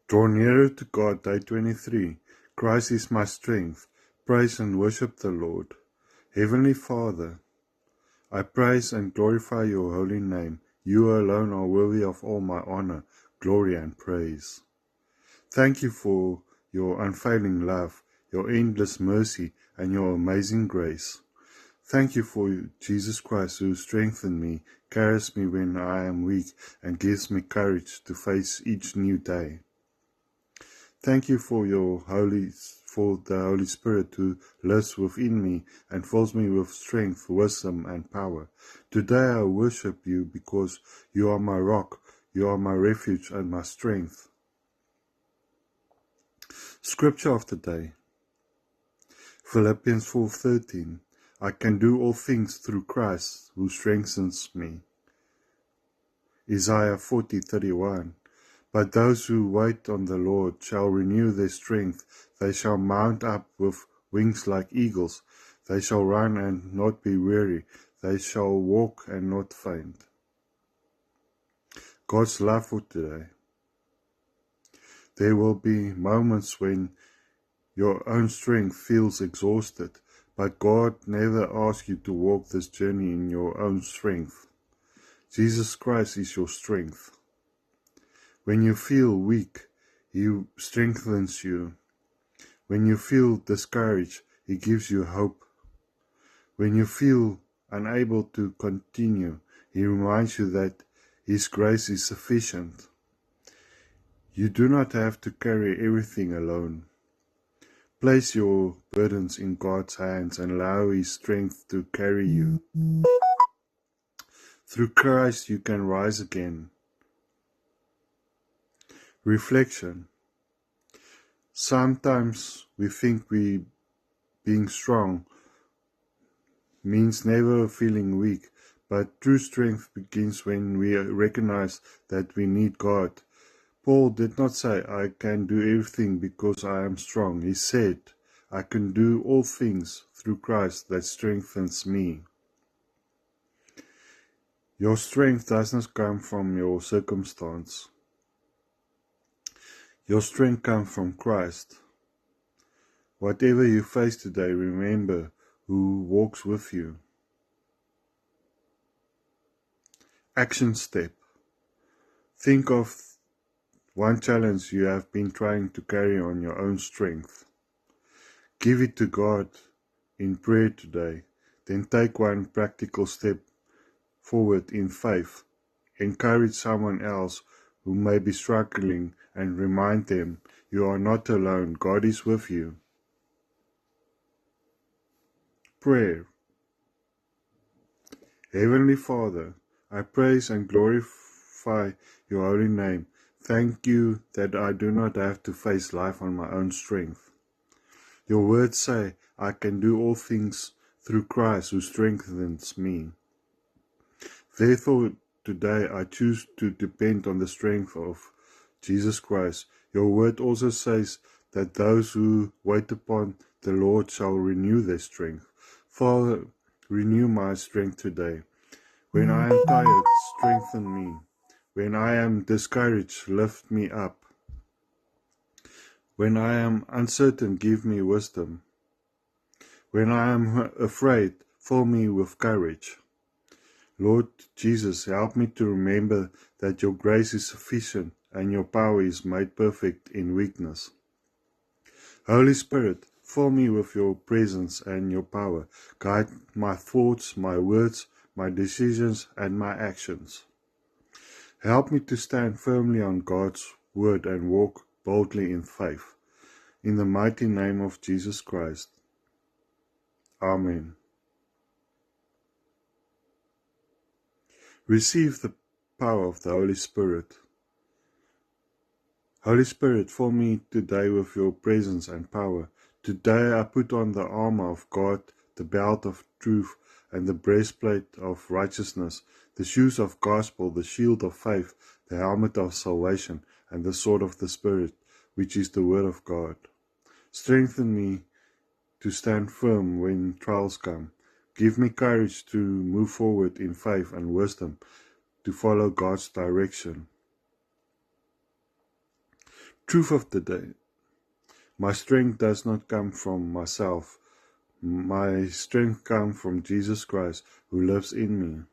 Draw nearer to God, day 23. Christ is my strength. Praise and worship the Lord. Heavenly Father, I praise and glorify your holy name. You alone are worthy of all my honor, glory and praise. Thank you for your unfailing love, your endless mercy, and your amazing grace. Thank you for Jesus Christ, who strengthens me, carries me when I am weak, and gives me courage to face each new day. Thank you for the Holy Spirit who lives within me and fills me with strength, wisdom, and power. Today I worship you because you are my rock, you are my refuge and my strength. Scripture of the day, Philippians 4:13. I can do all things through Christ who strengthens me. Isaiah 40:31. But those who wait on the Lord shall renew their strength. They shall mount up with wings like eagles. They shall run and not be weary. They shall walk and not faint. God's love for today. There will be moments when your own strength feels exhausted, but God never asks you to walk this journey in your own strength. Jesus Christ is your strength. When you feel weak, He strengthens you. When you feel discouraged, He gives you hope. When you feel unable to continue, He reminds you that His grace is sufficient. You do not have to carry everything alone. Place your burdens in God's hands and allow His strength to carry you. Through Christ you can rise again. Reflection. Sometimes we think being strong means never feeling weak, but true strength begins when we recognize that we need God. Paul did not say, I can do everything because I am strong. He said, I can do all things through Christ that strengthens me. Your strength does not come from your circumstance. Your strength comes from Christ. Whatever you face today, remember who walks with you. Action step. Think of one challenge you have been trying to carry on your own strength. Give it to God in prayer today. Then take one practical step forward in faith. Encourage someone else who may be struggling and remind them you are not alone. God is with you. Prayer. Heavenly Father, I praise and glorify your holy name. Thank you that I do not have to face life on my own strength. Your words say, I can do all things through Christ who strengthens me. Therefore, today I choose to depend on the strength of Jesus Christ. Your word also says that those who wait upon the Lord shall renew their strength. Father, renew my strength today. When I am tired, strengthen me. When I am discouraged, lift me up. When I am uncertain, give me wisdom. When I am afraid, fill me with courage. Lord Jesus, help me to remember that your grace is sufficient and your power is made perfect in weakness. Holy Spirit, fill me with your presence and your power. Guide my thoughts, my words, my decisions, and my actions. Help me to stand firmly on God's word and walk boldly in faith. In the mighty name of Jesus Christ. Amen. Receive the power of the Holy Spirit. Holy Spirit, fill me today with your presence and power. Today I put on the armor of God, the belt of truth, and the breastplate of righteousness, the shoes of gospel, the shield of faith, the helmet of salvation, and the sword of the Spirit, which is the word of God. Strengthen me to stand firm when trials come. Give me courage to move forward in faith and wisdom, to follow God's direction. Truth of the day. My strength does not come from myself. My strength comes from Jesus Christ who lives in me.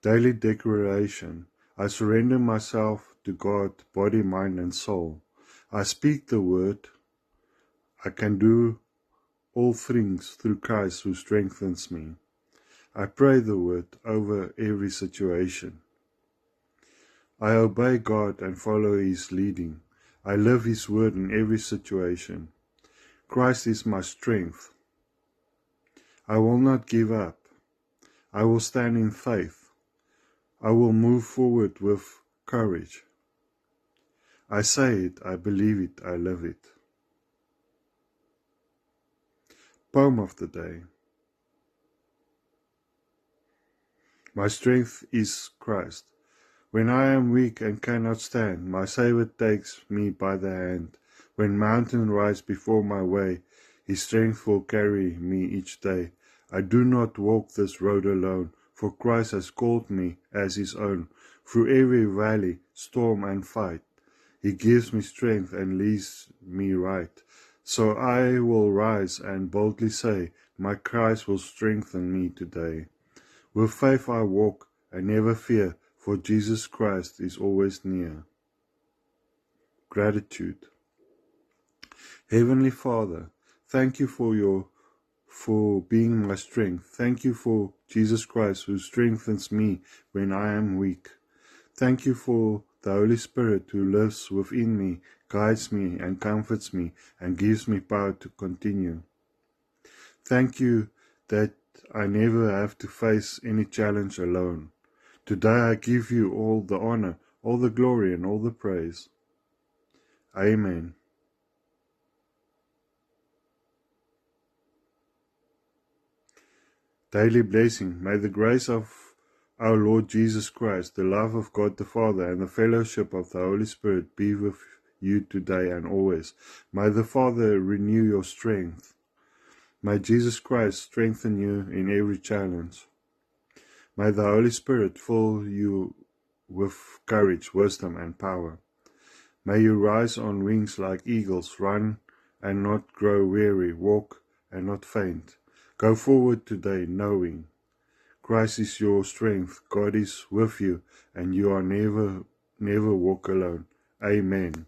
Daily declaration. I surrender myself to God, body, mind, and soul. I speak the word. I can do all things through Christ who strengthens me. I pray the word over every situation. I obey God and follow His leading. I live His word in every situation. Christ is my strength. I will not give up. I will stand in faith. I will move forward with courage. I say it, I believe it, I live it. Poem of the day. My strength is Christ. When I am weak and cannot stand, my Saviour takes me by the hand. When mountains rise before my way, His strength will carry me each day. I do not walk this road alone, for Christ has called me as His own. Through every valley, storm and fight, He gives me strength and leads me right. So I will rise and boldly say, my Christ will strengthen me today. With faith I walk and never fear, for Jesus Christ is always near. Gratitude. Heavenly Father, thank you for being my strength. Thank you for Jesus Christ who strengthens me when I am weak. Thank you for the Holy Spirit who lives within me, guides me and comforts me and gives me power to continue. Thank you that I never have to face any challenge alone. Today I give you all the honor, all the glory, and all the praise. Amen. Daily blessing. May the grace of our Lord Jesus Christ, the love of God the Father, and the fellowship of the Holy Spirit be with you today and always. May the Father renew your strength. May Jesus Christ strengthen you in every challenge. May the Holy Spirit fill you with courage, wisdom, and power. May you rise on wings like eagles, run and not grow weary, walk and not faint. Go forward today knowing Christ is your strength, God is with you, and you are never walk alone. Amen.